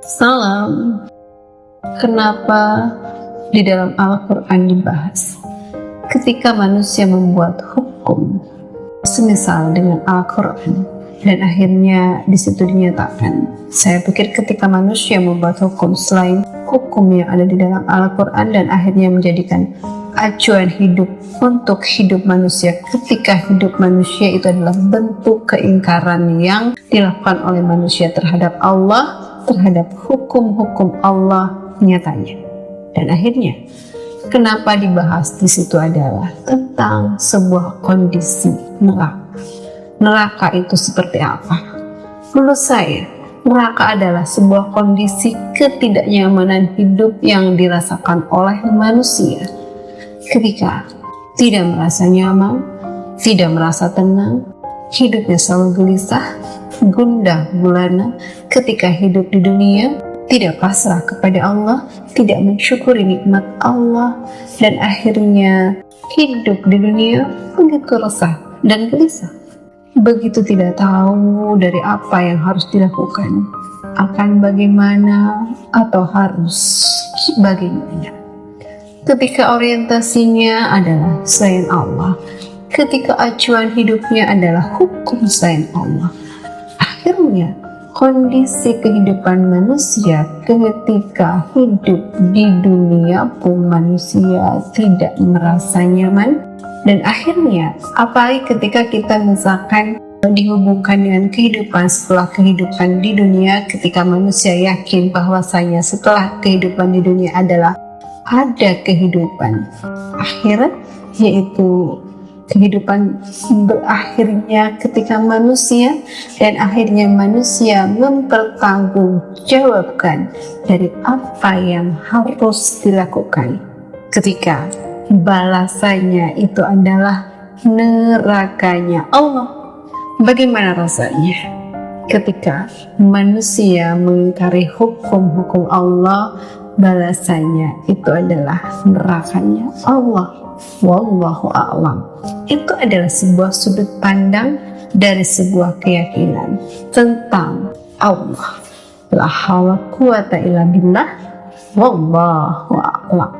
Salam. Kenapa di dalam Al-Quran dibahas ketika manusia membuat hukum semisal dengan Al-Quran dan akhirnya di situ dinyatakan, saya pikir ketika manusia membuat hukum selain hukum yang ada di dalam Al-Quran dan akhirnya menjadikan acuan hidup untuk hidup manusia, ketika hidup manusia itu adalah bentuk keingkaran yang dilakukan oleh manusia terhadap Allah, terhadap hukum-hukum Allah nyatanya. Dan akhirnya kenapa dibahas di situ adalah tentang sebuah kondisi neraka. Neraka itu seperti apa? Menurut saya, neraka adalah sebuah kondisi ketidaknyamanan hidup yang dirasakan oleh manusia ketika tidak merasa nyaman, tidak merasa tenang, hidupnya selalu gelisah, gundah gulana ketika hidup di dunia, tidak pasrah kepada Allah, tidak mensyukuri nikmat Allah, dan akhirnya hidup di dunia begitu resah dan gelisah, begitu tidak tahu dari apa yang harus dilakukan, akan bagaimana atau harus bagaimana. Ketika orientasinya adalah selain Allah, ketika acuan hidupnya adalah hukum selain Allah, akhirnya kondisi kehidupan manusia ketika hidup di dunia pun manusia tidak merasa nyaman. Dan akhirnya apalagi ketika kita misalkan dihubungkan dengan kehidupan setelah kehidupan di dunia, ketika manusia yakin bahwasanya setelah kehidupan di dunia adalah ada kehidupan akhirat, yaitu kehidupan berakhirnya ketika manusia, dan akhirnya manusia mempertanggungjawabkan dari apa yang harus dilakukan ketika balasannya itu adalah nerakanya Allah. Bagaimana rasanya ketika manusia mengingkari hukum-hukum Allah, balasannya itu adalah nerakanya Allah. Wallahu a'lam. Itu adalah sebuah sudut pandang dari sebuah keyakinan tentang Allah. La haula quwata illa billah. Wallahu a'lam.